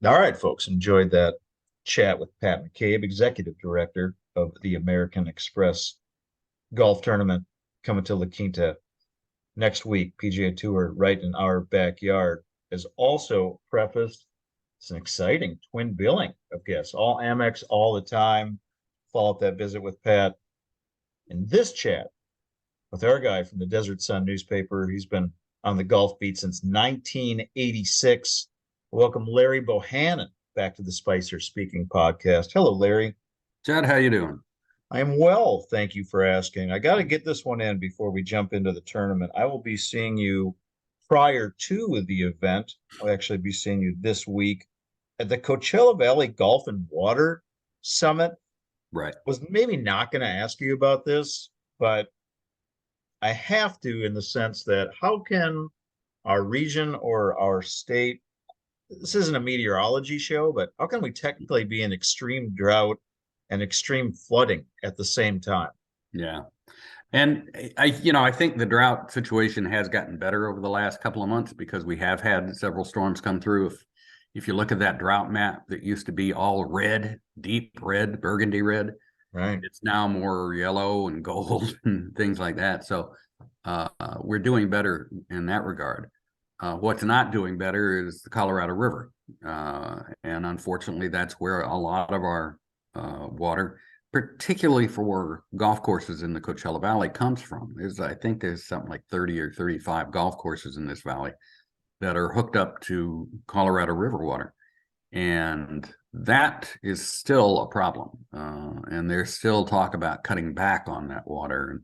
All right, folks, enjoyed that chat with Pat McCabe, Executive Director of the American Express Golf Tournament coming to La Quinta next week. PGA Tour right in our backyard is also prefaced. It's an exciting twin billing of guests, all Amex all the time. Follow up that visit with Pat. In this chat with our guy from the Desert Sun newspaper, he's been on the golf beat since 1986. Welcome, Larry Bohannan, back to the Spicer Speaking podcast. Hello, Larry. Chad, how you doing? I am well. Thank you for asking. I got to get this one in before we jump into the tournament. I will be seeing you prior to the event. I'll actually be seeing you this week at the Coachella Valley Golf and Water Summit. Right. Was maybe not going to ask you about this, but I have to in the sense that how can our region or our state, this isn't a meteorology show, but how can we technically be in extreme drought and extreme flooding at the same time? Yeah. And I think the drought situation has gotten better over the last couple of months because we have had several storms come through. If you look at that drought map that used to be all red, deep red, burgundy red, Right. it's now more yellow and gold and things like that. So we're doing better in that regard. What's not doing better is the Colorado River. And unfortunately, that's where a lot of our water, particularly for golf courses in the Coachella Valley, comes from. I think there's something like 30 or 35 golf courses in this valley that are hooked up to Colorado River water. And that is still a problem. And there's still talk about cutting back on that water.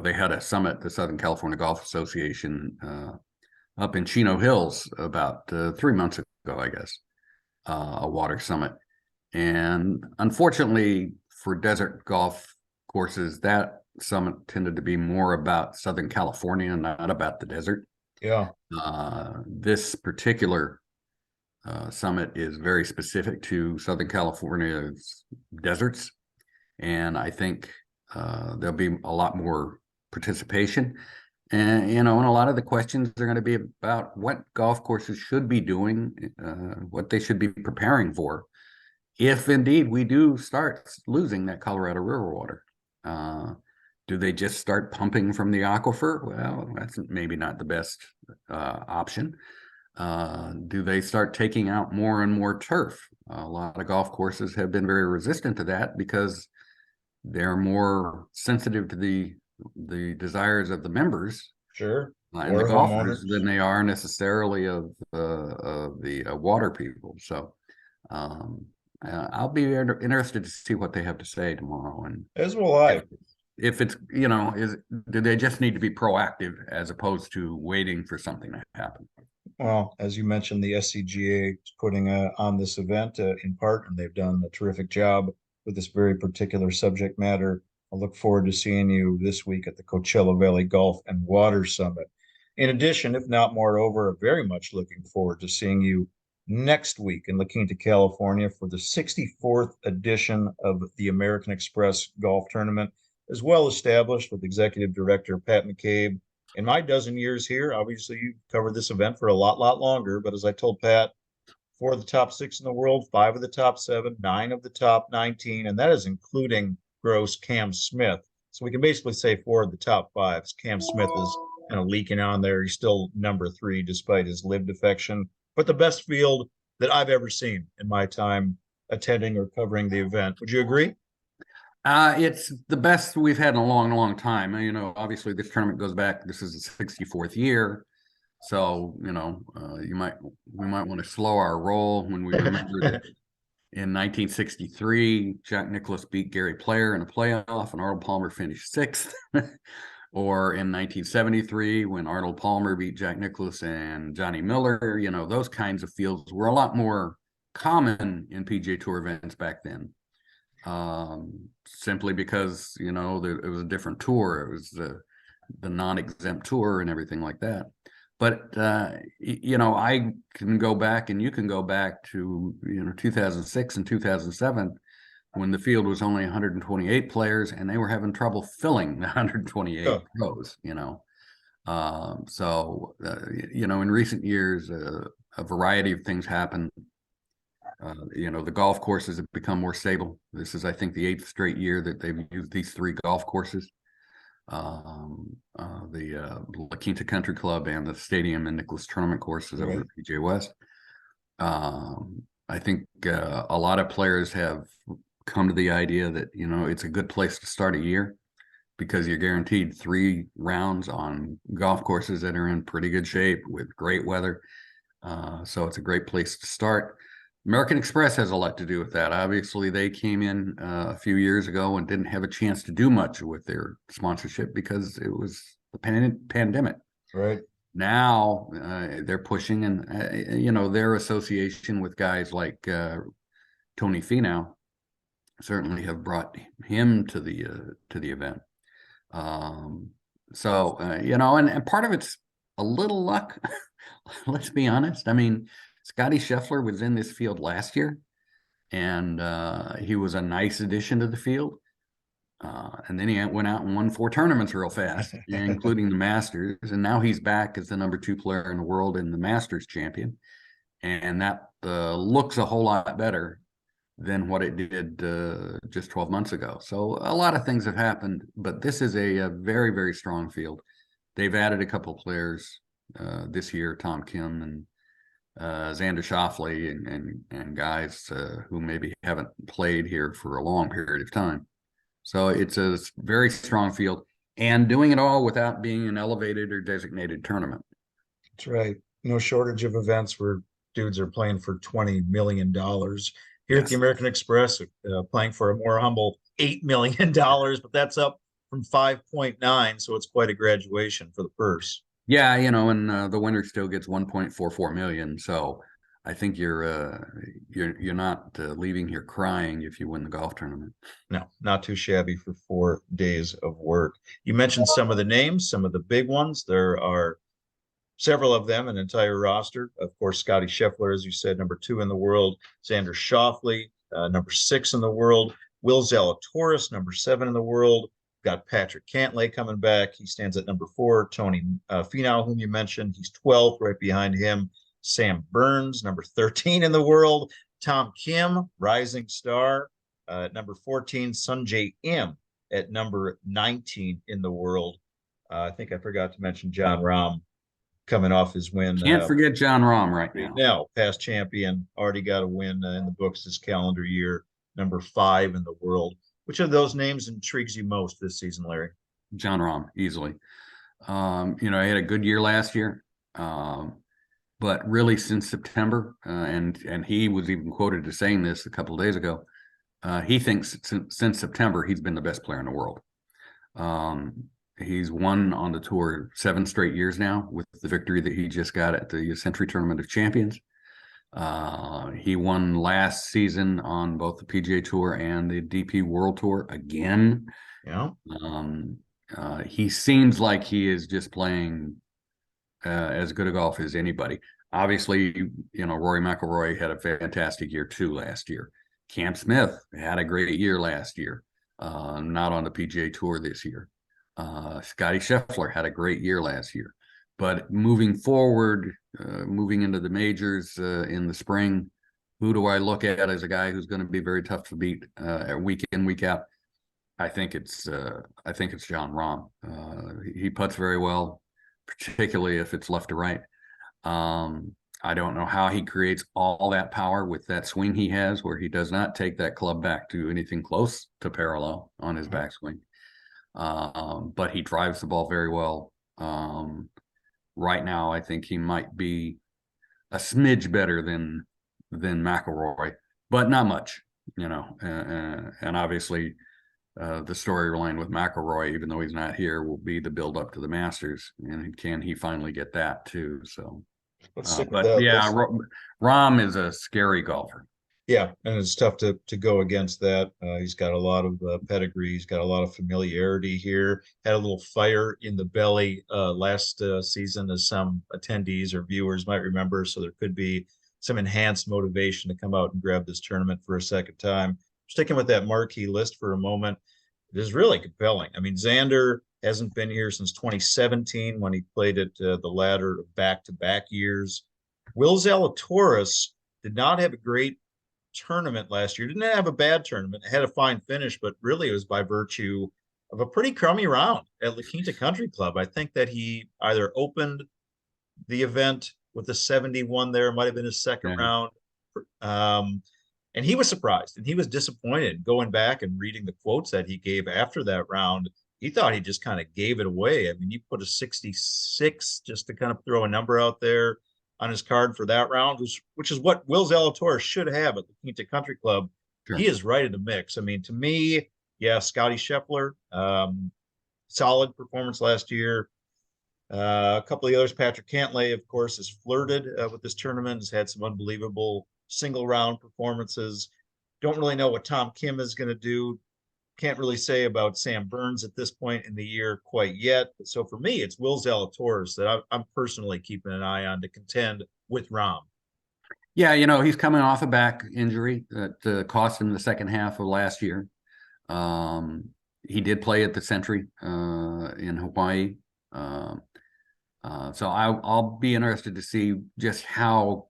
They had a summit, the Southern California Golf Association, up in Chino Hills about 3 months ago, I guess, a water summit. And unfortunately for desert golf courses, that summit tended to be more about Southern California, not about the desert. Yeah. This particular summit is very specific to Southern California's deserts. And I think there'll be a lot more participation. And and a lot of the questions are going to be about what golf courses should be doing, what they should be preparing for, if indeed we do start losing that Colorado River water. Do they just start pumping from the aquifer? Well, that's maybe not the best option. Do they start taking out more and more turf? A lot of golf courses have been very resistant to that because they're more sensitive to the desires of the members, Sure. and the Or golfers homeowners. than they are necessarily of the water people. So I'll be interested to see what they have to say tomorrow, and As will I. if it's do they just need to be proactive as opposed to waiting for something to happen? Well, as you mentioned, the SCGA is putting on this event in part, and they've done a terrific job with this very particular subject matter. I look forward to seeing you this week at the Coachella Valley Golf and Water Summit. In addition, if not moreover, very much looking forward to seeing you next week in La Quinta, California for the 64th edition of the American Express Golf Tournament, as well established with Executive Director Pat McCabe. In my dozen years here, obviously you covered this event for a lot longer, but as I told Pat, four of the top six in the world, five of the top seven, nine of the top 19, and that is including gross Cam Smith. So we can basically say four of the top fives. Cam Smith is kind of leaking on there. He's still number three despite his live defection, but the best field that I've ever seen in my time attending or covering the event. Would you agree? It's the best we've had in a long time. Obviously this tournament goes back. This is the 64th year. So, we might want to slow our roll when we remember that in 1963, Jack Nicklaus beat Gary Player in a playoff and Arnold Palmer finished sixth. Or in 1973, when Arnold Palmer beat Jack Nicklaus and Johnny Miller, those kinds of fields were a lot more common in PGA Tour events back then. Simply because, it was a different tour. It was the non-exempt tour and everything like that. But, I can go back and you can go back to, 2006 and 2007 when the field was only 128 players and they were having trouble filling the 128 Yeah. rows, In recent years, a variety of things happen. The golf courses have become more stable. This is, I think, the 8th straight year that they've used these 3 golf courses. The La Quinta Country Club and the Stadium and Nicholas Tournament courses over at PGA West. I think a lot of players have come to the idea that, it's a good place to start a year because you're guaranteed 3 rounds on golf courses that are in pretty good shape with great weather. So it's a great place to start. American Express has a lot to do with that. Obviously, they came in a few years ago and didn't have a chance to do much with their sponsorship because it was the pandemic. Right. Now they're pushing, and their association with guys like Tony Finau certainly have brought him to the event. And part of it's a little luck. Let's be honest. I mean, Scotty Scheffler was in this field last year, and he was a nice addition to the field. And then he went out and won 4 tournaments real fast, including the Masters. And now he's back as the number 2 player in the world and the Masters champion. And that looks a whole lot better than what it did just 12 months ago. So a lot of things have happened, but this is a very, very strong field. They've added a couple of players this year, Tom Kim and Xander Schauffele and guys who maybe haven't played here for a long period of time. So it's a very strong field, and doing it all without being an elevated or designated tournament. That's right. No shortage of events where dudes are playing for $20 million. Here at the American Express, playing for a more humble $8 million, but that's up from 5.9. So it's quite a graduation for the purse. Yeah, and the winner still gets 1.44 million. So I think you're not leaving here crying if you win the golf tournament. No, not too shabby for 4 days of work. You mentioned some of the names, some of the big ones. There are several of them, an entire roster. Of course, Scotty Scheffler, as you said, number 2 in the world. Xander Schauffele, number 6 in the world. Will Zalatoris, number 7 in the world. Got Patrick Cantlay coming back. He stands at number 4. Tony Finau, whom you mentioned, he's 12th, right behind him. Sam Burns, number 13 in the world. Tom Kim, rising star, at number 14. Sungjae Im at number 19 in the world. I think I forgot to mention Jon Rahm coming off his win. Can't forget Jon Rahm right now. No, past champion, already got a win in the books this calendar year, number 5 in the world. Which of those names intrigues you most this season, Larry? Jon Rahm, easily. He had a good year last year. But really since September, and he was even quoted as saying this a couple of days ago, he thinks since September, he's been the best player in the world. He's won on the tour 7 straight years now with the victory that he just got at the Century Tournament of Champions. He won last season on both the PGA Tour and the DP World Tour again. Yeah. He seems like he is just playing as good a golf as anybody. Obviously, Rory McIlroy had a fantastic year too last year. Cam Smith had a great year last year, not on the PGA Tour this year. Scotty Scheffler had a great year last year. But moving forward, moving into the majors in the spring, who do I look at as a guy who's going to be very tough to beat week in, week out? I think it's Jon Rahm. He putts very well, particularly if it's left to right. I don't know how he creates all that power with that swing he has, where he does not take that club back to anything close to parallel on his backswing. But he drives the ball very well. Right now, I think he might be a smidge better than McIlroy, but not much, and obviously the storyline with McIlroy, even though he's not here, will be the build up to the Masters, and can he finally get that too? So, Rahm is a scary golfer. Yeah, and it's tough to go against that. He's got a lot of pedigree. He's got a lot of familiarity here. Had a little fire in the belly last season, as some attendees or viewers might remember. So there could be some enhanced motivation to come out and grab this tournament for a second time. Sticking with that marquee list for a moment, it is really compelling. I mean, Xander Hasn't been here since 2017 when he played at the latter of back-to-back years. Will Zalatoris did not have a great tournament last year. Didn't have a bad tournament. Had a fine finish, but really it was by virtue of a pretty crummy round at La Quinta Country Club. I think that he either opened the event with a 71 there, might have been his second Yeah, round. Um, and he was surprised and he was disappointed going back and reading the quotes that he gave after that round. He thought he just kind of gave it away. I mean, he put a 66 just to kind of throw a number out there on his card for that round, which is what Will Zalatoris should have at the Quinta Country Club. He sure. is right in the mix. I mean, to me, yeah, Scotty Scheffler, solid performance last year. A couple of the others, Patrick Cantlay, of course, has flirted with this tournament, has had some unbelievable single round performances. Don't really know what Tom Kim is going to do. Can't really say about Sam Burns at this point in the year quite yet. So for me, it's Will Zalatoris that I'm personally keeping an eye on to contend with Rahm. Yeah, he's coming off a back injury that cost him the second half of last year. He did play at the Century in Hawaii. So I'll be interested to see just how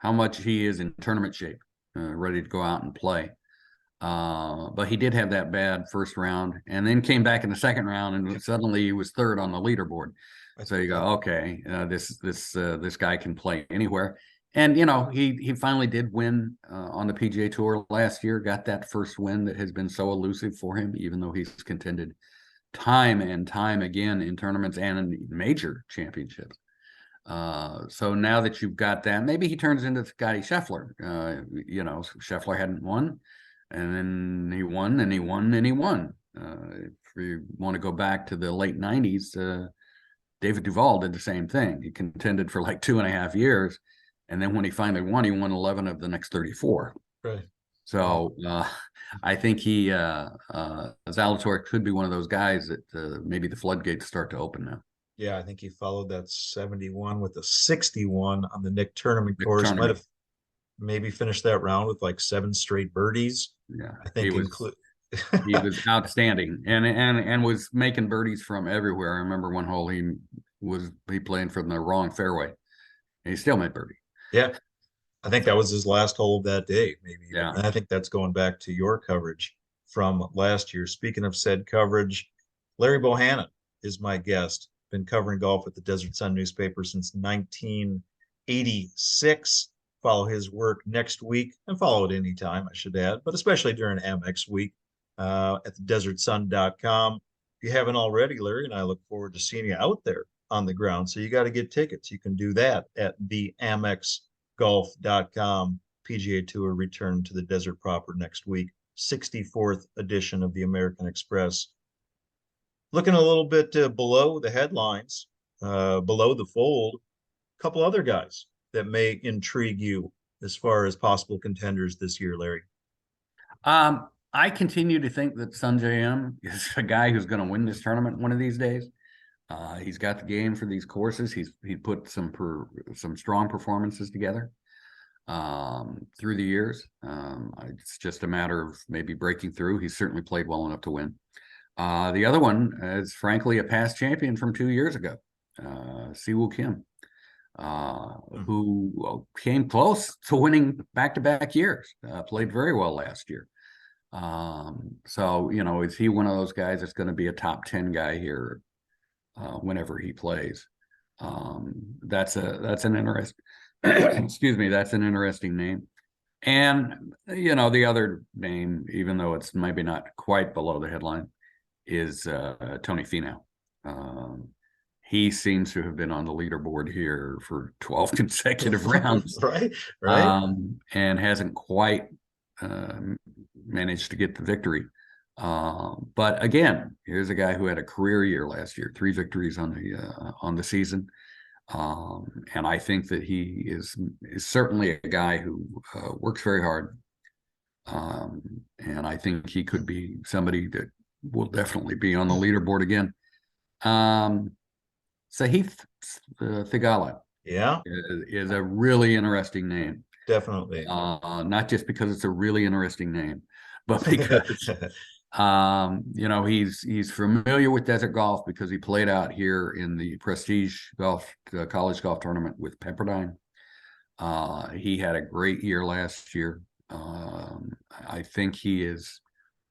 much he is in tournament shape, ready to go out and play. But he did have that bad first round, and then came back in the second round, and suddenly he was third on the leaderboard. So you go, okay, this guy can play anywhere. And he finally did win on the PGA Tour last year. Got that first win that has been so elusive for him, even though he's contended time and time again in tournaments and in major championships. So now that you've got that, maybe he turns into Scotty Scheffler. Scheffler hadn't won, and then he won, and he won, and he won. If you want to go back to the late 90s, David Duval did the same thing. He contended for like 2.5 years, and then when he finally won, he won 11 of the next 34. Right. So I think Zalatoris could be one of those guys that maybe the floodgates start to open now. Yeah, I think he followed that 71 with a 61 on the Nick tournament course. Might Tournament. have maybe finished that round with like 7 straight birdies. Yeah, I think he was outstanding and was making birdies from everywhere. I remember one hole he playing from the wrong fairway, and he still made birdie. Yeah, I think that was his last hole of that day, maybe. Yeah. And I think that's going back to your coverage from last year. Speaking of said coverage, Larry Bohannan is my guest. Been covering golf at the Desert Sun newspaper since 1986. Follow his work next week and follow it anytime, I should add, but especially during Amex week at thedesertsun.com. If you haven't already, Larry and I look forward to seeing you out there on the ground. So you got to get tickets. You can do that at theamexgolf.com. PGA Tour return to the desert proper next week. 64th edition of the American Express. Looking a little bit below the headlines, below the fold, a couple other guys that may intrigue you as far as possible contenders this year, Larry. I continue to think that Sungjae Im is a guy who's going to win this tournament one of these days. He's got the game for these courses. He put some strong performances together through the years. It's just a matter of maybe breaking through. He's certainly played well enough to win. The other one is frankly a past champion from 2 years ago, Siwoo Kim, who came close to winning back-to-back years, played very well last year. So, is he one of those guys that's going to be a top 10 guy here whenever he plays? That's an interesting, excuse me, that's an interesting name. And, the other name, even though it's maybe not quite below the headline, is Tony Finau. He seems to have been on the leaderboard here for 12 consecutive rounds, right? And hasn't quite managed to get the victory. But again, here's a guy who had a career year last year, 3 victories on the season. And I think that he is certainly a guy who works very hard. And I think he could be somebody that will definitely be on the leaderboard again. Sahith Theegala, yeah, is a really interesting name. Definitely. Not just because it's a really interesting name, but because He's familiar with desert golf because he played out here in the Prestige Golf College Golf Tournament with Pepperdine. He had a great year last year. I think he is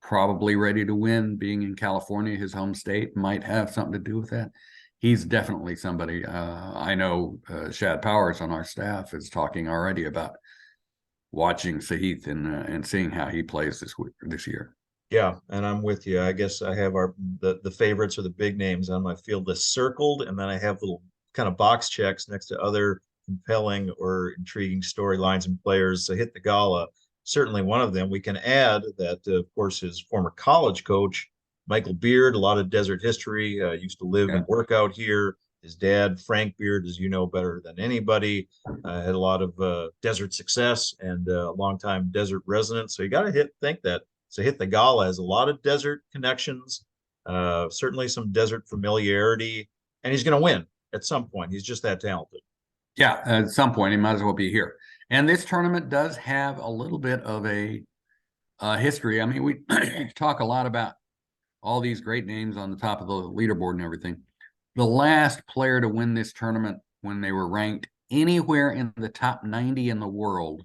probably ready to win. Being in California, his home state, might have something to do with that. He's definitely somebody. I know Shad Powers on our staff is talking already about watching Sahith and seeing how he plays this year. Yeah, and I'm with you. I guess I have the favorites or the big names on my field list circled, and then I have little kind of box checks next to other compelling or intriguing storylines and players. So hit the gala, certainly one of them. We can add that, of course, his former college coach, Michael Beard, a lot of desert history, used to live Yeah. and work out here. His dad, Frank Beard, as you know better than anybody, had a lot of desert success and a longtime desert resident. So you got to think that. So hit the gala has a lot of desert connections, certainly some desert familiarity, and he's going to win at some point. He's just that talented. Yeah, at some point he might as well be here. And this tournament does have a little bit of a history. I mean, we talk a lot about all these great names on the top of the leaderboard and everything. The last player to win this tournament when they were ranked anywhere in the top 90 in the world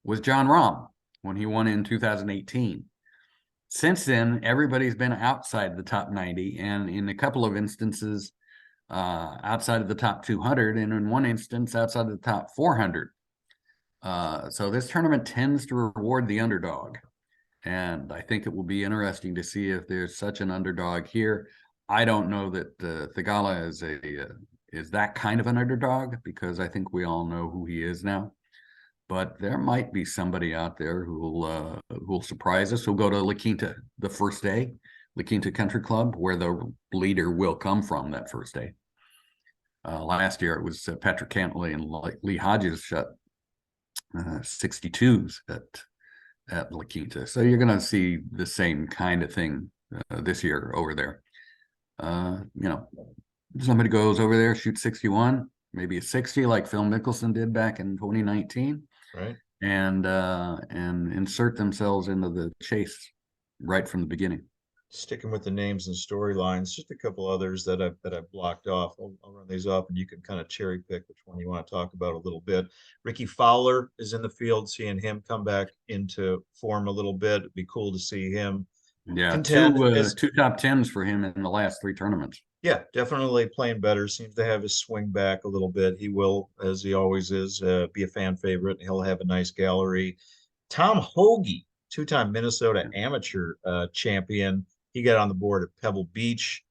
was John Rahm when he won in 2018. Since then, everybody's been outside the top 90, and in a couple of instances, outside of the top 200, and in one instance, outside of the top 400. So this tournament tends to reward the underdog. And I think it will be interesting to see if there's such an underdog here. I don't know that Thigala is that kind of an underdog, because I think we all know who he is now. But there might be somebody out there who'll surprise us. Who'll go to La Quinta the first day, La Quinta Country Club, where the leader will come from that first day. Last year it was Patrick Cantley and Lee Hodges shot 62s at La Quinta. So you're going to see the same kind of thing this year over there. Somebody goes over there, shoots 61, maybe a 60 like Phil Mickelson did back in 2019. Right. And insert themselves into the chase right from the beginning. Sticking with the names and storylines, just a couple others that I've blocked off. I'll run these off, and you can kind of cherry pick which one you want to talk about a little bit. Ricky Fowler is in the field, seeing him come back into form a little bit. It'd be cool to see him Yeah, contend as two top tens for him in the last three tournaments. Yeah, definitely playing better. Seems to have his swing back a little bit. He will, as he always is, be a fan favorite. He'll have a nice gallery. Tom Hoagie, two-time Minnesota amateur champion. He got on the board at Pebble Beach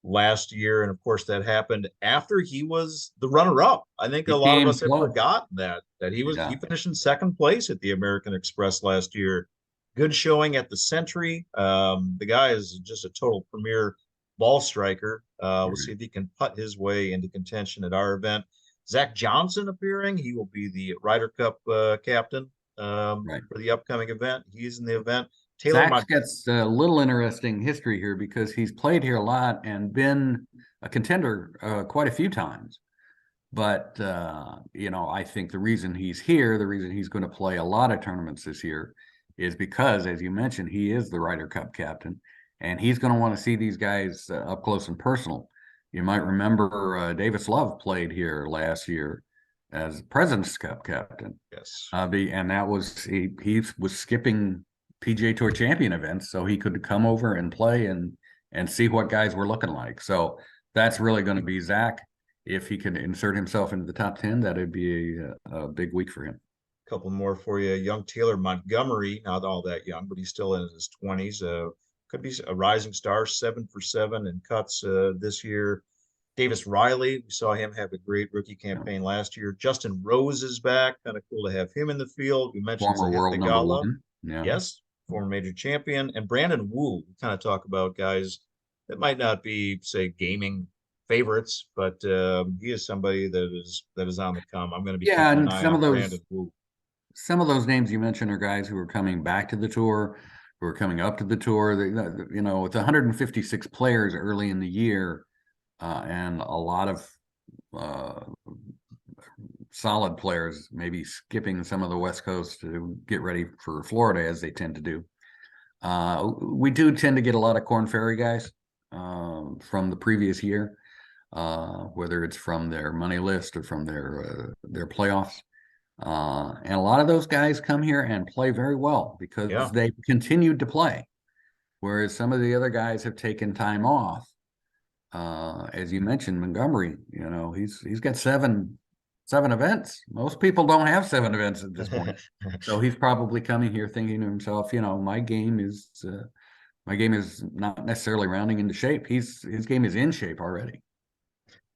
last year, and of course that happened after he was the runner-up. I think a He lot of came us have close. forgotten that he finished in second place at the American Express last year. Good showing at the Century. The guy is just a total premier ball striker. We'll see if he can putt his way into contention at our event. Zach Johnson appearing. He will be the Ryder Cup captain Right. for the upcoming event. He's in the event. Taylor Zach gets a little interesting history here because he's played here a lot and been a contender quite a few times. But, I think the reason he's here, the reason he's going to play a lot of tournaments this year is because, as you mentioned, he is the Ryder Cup captain, and he's going to want to see these guys up close and personal. You might remember Davis Love played here last year as President's Cup captain. Yes. And that was he was skipping PGA Tour champion events so he could come over and play and see what guys were looking like. So that's really going to be Zach. If he can insert himself into the top 10, that would be a big week for him. A couple more for you. Young Taylor Montgomery, not all that young, but he's still in his 20s. Could be a rising star, 7 for 7 in cuts this year. Davis Riley, we saw him have a great rookie campaign last year. Justin Rose is back. Kind of cool to have him in the field. We mentioned Former Sahith world number Theegala. one. Yeah. Yes, former major champion. And Brandon Wu, we kind of talk about guys that might not be, say, gaming favorites, but he is somebody that is on the come. I'm going to be Yeah, keeping an and eye on Brandon Wu. some of those names you mentioned are guys who are coming back to the tour, who are coming up to the tour. With 156 players early in the year, and a lot of solid players maybe skipping some of the West Coast to get ready for Florida, as they tend to do. We do tend to get a lot of Corn Ferry guys from the previous year, whether it's from their money list or from their playoffs. And a lot of those guys come here and play very well because Yeah. they continued to play, whereas some of the other guys have taken time off. As you mentioned, Montgomery, he's got seven events. Most people don't have seven events at this point. So he's probably coming here thinking to himself, my game is not necessarily rounding into shape. His game is in shape already.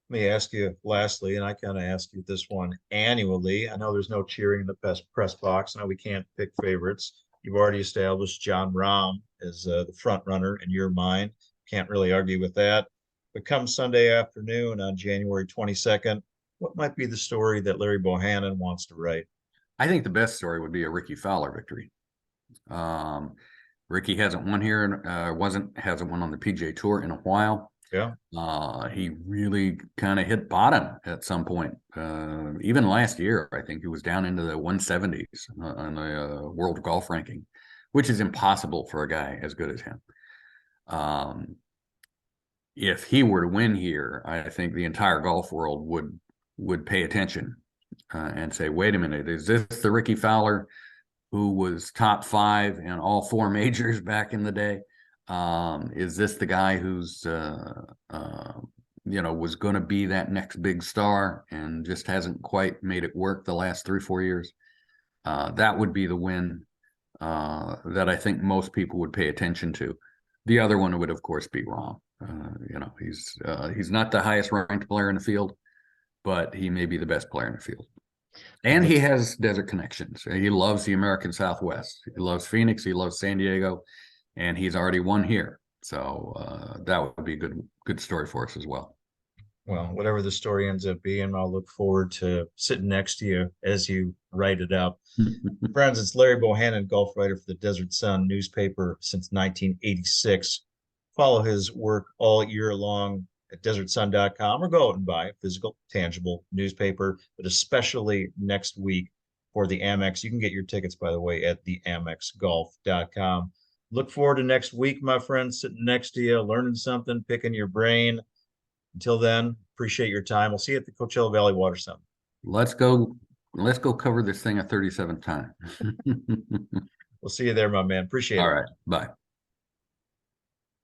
Let me ask you lastly, and I kind of ask you this one annually. I know there's no cheering in the press box. I know we can't pick favorites. You've already established John Rahm as the front runner in your mind. Can't really argue with that. But come Sunday afternoon on January 22nd, what might be the story that Larry Bohannan wants to write? I think the best story would be a Ricky Fowler victory. Um, Ricky hasn't won here, hasn't won on the PGA Tour in a while. Yeah. He really kind of hit bottom at some point. Even last year, I think he was down into the 170s on the world golf ranking, which is impossible for a guy as good as him. If he were to win here, I think the entire golf world would pay attention and say, "Wait a minute, is this the Ricky Fowler who was top 5 in all 4 majors back in the day? Is this the guy who's was going to be that next big star and just hasn't quite made it work the last 3-4 years?" That would be the win that I think most people would pay attention to. The other one would, of course, be Rahm. He's not the highest ranked player in the field, but he may be the best player in the field. And he has desert connections. He loves the American Southwest. He loves Phoenix. He loves San Diego, and he's already won here. So that would be a good story for us as well. Well, whatever the story ends up being, I'll look forward to sitting next to you as you write it up. Friends, it's Larry Bohannan, golf writer for the Desert Sun newspaper since 1986. Follow his work all year long at desertsun.com or go out and buy a physical, tangible newspaper, but especially next week for the Amex. You can get your tickets, by the way, at theamexgolf.com. Look forward to next week, my friends, sitting next to you, learning something, picking your brain. Until then, appreciate your time. We'll see you at the Coachella Valley Water Summit. Let's go cover this thing a 37th time. We'll see you there, my man. Appreciate All it. right. Bye.